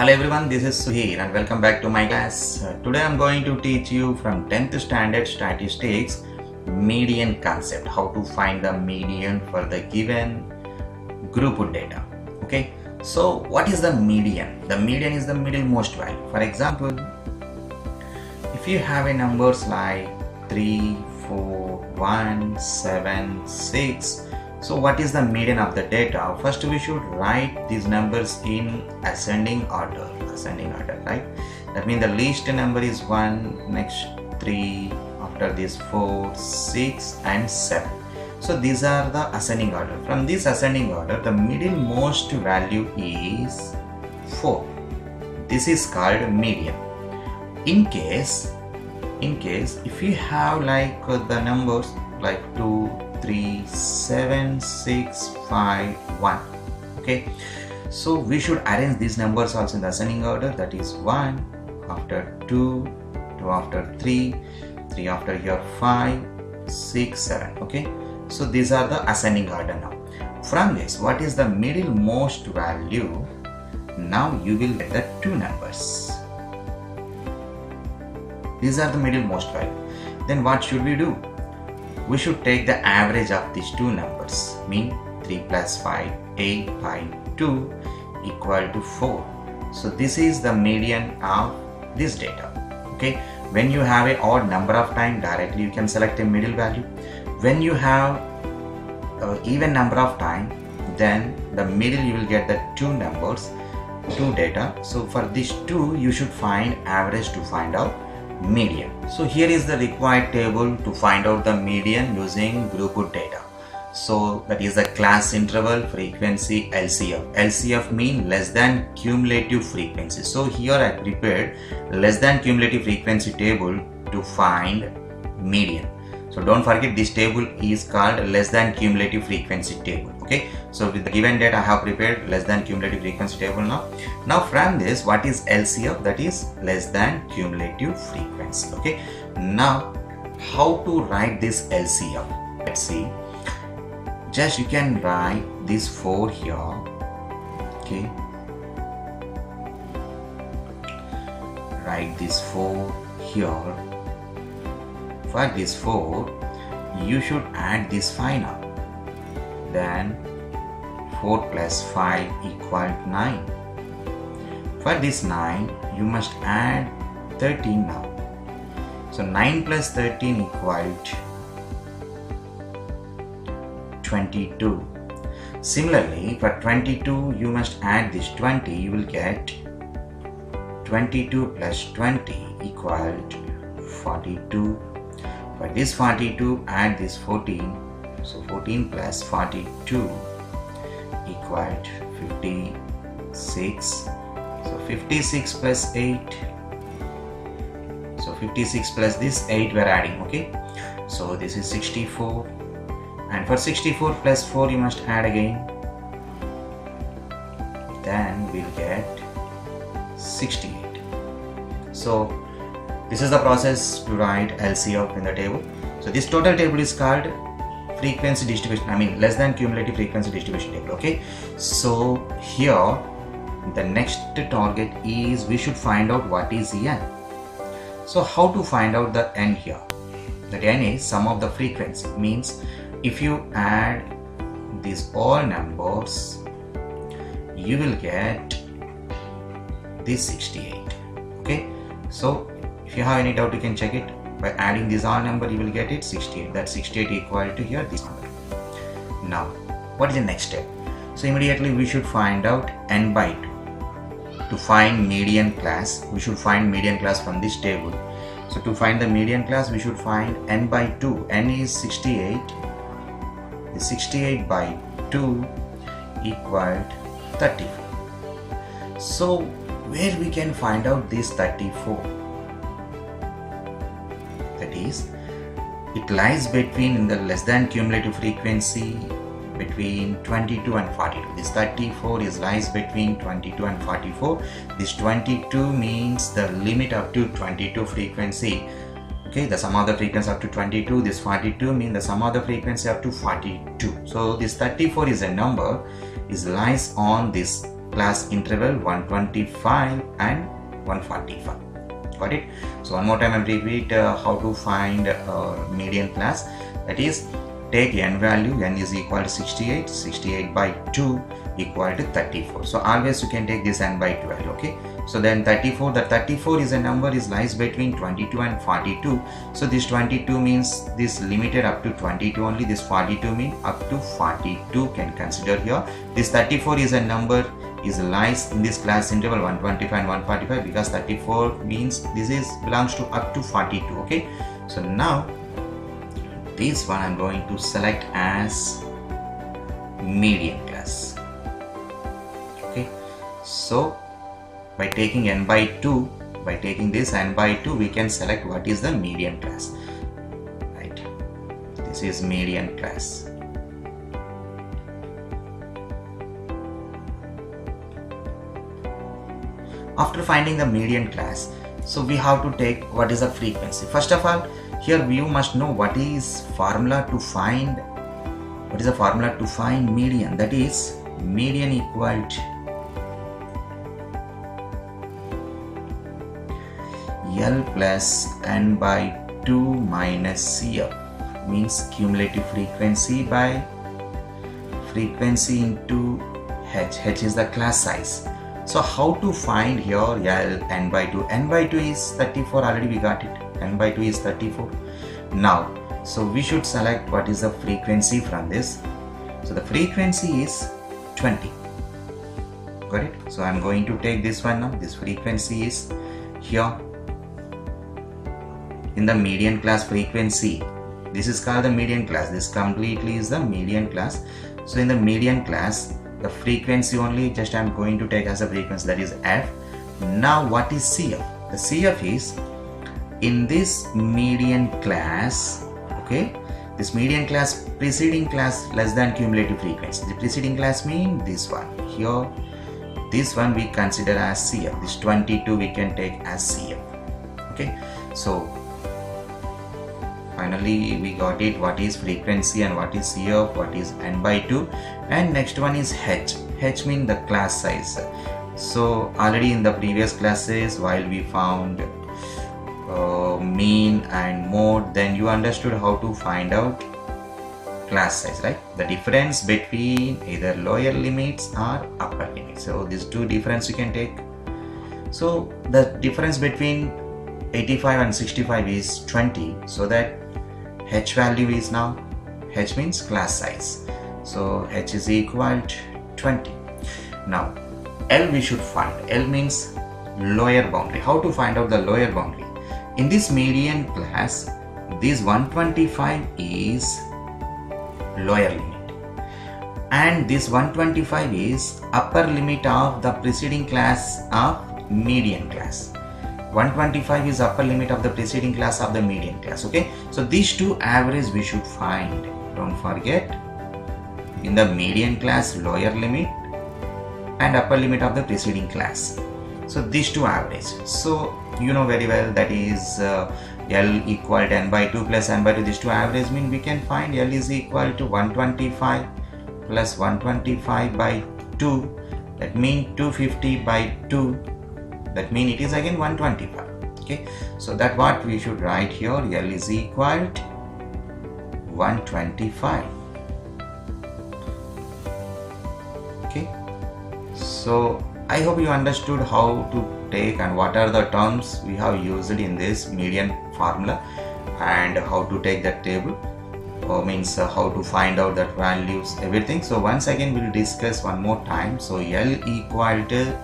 Hello everyone, this is Sudhir and welcome back to my class. Today I am going to teach you from 10th standard statistics median concept, how to find the median for the given group data. Okay, so what is the median? The median is the middlemost value. For example, if you have a numbers like 3, 4, 1, 7, 6. So what is the median of the data? First we should write these numbers in ascending order, right? That means the least number is 1, next 3, after this 4, 6 and 7. So these are the ascending order. From this ascending order, the middlemost value is 4. This is called median. In case if you have like the numbers like 2, 3, 7, 6, 5, 1. Okay, so we should arrange these numbers also in the ascending order. That is 1 after 2, 2 after 3, 3 after here 5, 6, 7. Okay, so these are the ascending order now. From this, what is the middlemost value? Now you will get the two numbers. These are the middlemost value. Then what should we do? We should take the average of these two numbers, mean 3 plus 5, 8 by 2 equal to 4. So this is the median of this data. Okay, when you have an odd number of time, directly you can select a middle value. When you have an even number of time, then the middle you will get the two numbers, two data. So for these two you should find average to find out median. So here is the required table to find out the median using group data. So that is the class interval frequency LCF. LCF mean less than cumulative frequency. So here I prepared less than cumulative frequency table to find median. So don't forget, this table is called less than cumulative frequency table. Okay, so with the given data I have prepared less than cumulative frequency table now. Now from this, what is LCF? That is less than cumulative frequency. Okay, now how to write this LCF? Let's see. Just you can write this 4 here. Okay, write this 4 here. For this 4, you should add this 5 now. Then 4 plus 5 equal 9. For this 9, you must add 13 now. So 9 plus 13 equal 22. Similarly, for 22, you must add this 20. You will get 22 plus 20 equal 42. For this 42, add this 14. So 14 plus 42 equal 56. So 56 plus 8. So 56 plus this 8 we are adding. Okay, so this is 64. And for 64 plus 4 you must add again. Then we'll get 68. So this is the process to write LCF in the table. So this total table is called frequency distribution, less than cumulative frequency distribution table. Okay, so here the next target is we should find out what is n. So how to find out the n here? That n is sum of the frequency, means if you add these all numbers you will get this 68. Okay, so if you have any doubt you can check it. By adding this all number you will get it 68. That 68 equal to here this number. Now what is the next step? So immediately we should find out n by 2. To find median class, we should find median class from this table. So to find the median class we should find n by 2. N is 68. The 68 by 2 equal 34. So where we can find out this 34? That is, it lies between in the less than cumulative frequency between 22 and 42. This 34 lies between 22 and 44. This 22 means the limit up to 22 frequency. Okay, the sum of the frequency up to 22. This 42 means the sum of the frequency up to 42. So this 34 is a number, lies on this class interval 125 and 145. Got it? So one more time I repeat how to find median class. That is, take n value, n is equal to 68, 68 by 2 equal to 34. So always you can take this n by 2 value, okay? So then 34, the 34 is a number is lies between 22 and 42. So this 22 means this limited up to 22 only, this 42 mean up to 42 can consider here. This 34 is a number is lies in this class interval 125 and 145 because 34 means this is belongs to up to 42, okay? So now this one I'm going to select as median class, okay? So by taking n by 2, by taking this n by 2, we can select what is the median class, right? This is median class. After finding the median class, so we have to take what is the frequency. First of all, here you must know what is formula to find, what is the formula to find median. That is, median equal to L plus n by 2 minus CF, means cumulative frequency by frequency into H. H is the class size. So how to find here L n by 2? N by 2 is 34, already we got it. N by 2 is 34. Now, so we should select what is the frequency from this. So the frequency is 20. Got it? So I'm going to take this one now. This frequency is here in the median class frequency. This is called the median class. This completely is the median class. So in the median class, the frequency only just I'm going to take as a frequency, that is F. Now what is CF? The CF is in this median class, okay? This median class, preceding class less than cumulative frequency. The preceding class mean this one. Here, this one we consider as CF. This 22 we can take as CF, okay? So finally we got it, what is frequency and what is CF, what is n by 2, and next one is H. H means the class size. So already in the previous classes, while we found mean and mode, then you understood how to find out class size, right? The difference between either lower limits or upper limits. So these two difference you can take. So the difference between 85 and 65 is 20, so that H value is now, H means class size, so H is equal to 20. Now L we should find. L means lower boundary. How to find out the lower boundary? In this median class, this 125 is lower limit and this 125 is upper limit of the preceding class of median class. 125 is upper limit of the preceding class of the median class, okay? So these two average we should find. Don't forget, in the median class lower limit and upper limit of the preceding class. So these two average. So you know very well that is L equal to n by 2 plus n by 2. These two average mean we can find L is equal to 125 plus 125 by 2. That means 250 by 2. That means it is again 125. Okay, so that what we should write here, L is equal to 125. Okay, so I hope you understood how to take and what are the terms we have used in this median formula and how to take that table, means how to find out that values, everything. So once again we'll discuss one more time. So L equal to,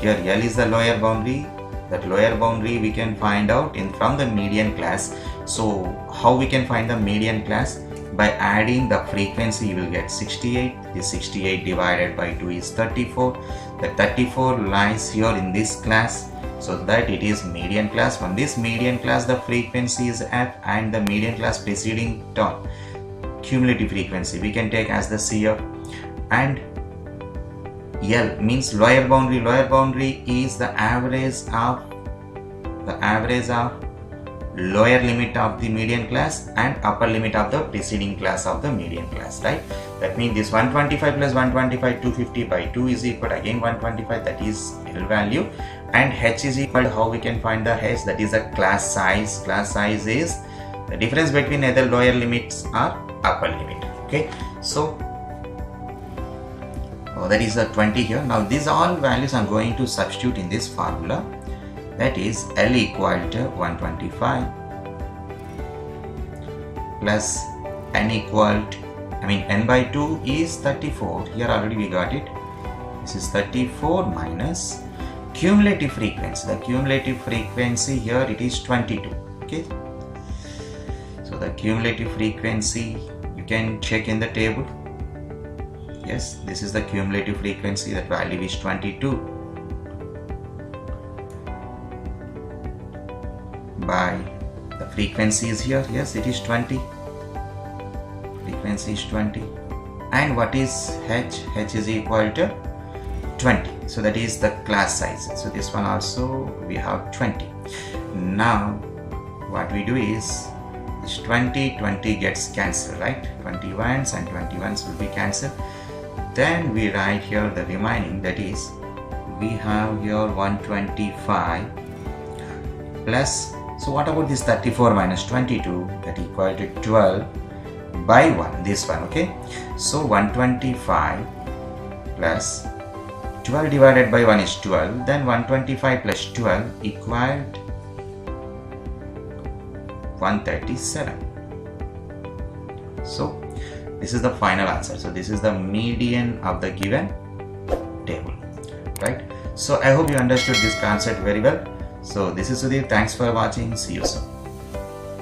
here L is the lower boundary. That lower boundary we can find out from the median class. So how we can find the median class? By adding the frequency, you will get 68. This 68 divided by 2 is 34. The 34 lies here in this class, so that it is median class. From this median class, the frequency is F, and the median class preceding term, cumulative frequency, we can take as the CF. And L means lower boundary. Lower boundary is the average of lower limit of the median class and upper limit of the preceding class of the median class, right? That means this 125 plus 125, 250 by 2 is equal to again 125, that is L value, and H is equal to, how we can find the H, that is a class size. Class size is the difference between either lower limits or upper limit. Okay, so that is a 20 here. Now these all values I'm going to substitute in this formula, that is L equal to 125 plus N equal to, N by 2 is 34. Here already we got it. This is 34 minus cumulative frequency. The cumulative frequency here, it is 22. Okay. So the cumulative frequency you can check in the table. Yes, this is the cumulative frequency. That value is 22 by the frequency is here. Yes, it is 20. Frequency is 20. And what is H? H is equal to 20. So that is the class size. So this one also we have 20. Now what we do is this 20 gets cancelled, right? 21s and 21s will be cancelled. Then we write here the remaining, that is we have here 125 plus, so what about this 34 minus 22, that equal to 12 by 1, this one. Okay, so 125 plus 12 divided by 1 is 12, then 125 plus 12 equaled 137. So this is the final answer. So this is the median of the given table, right? So I hope you understood this concept very well. So this is Sudhir. Thanks for watching. See you soon.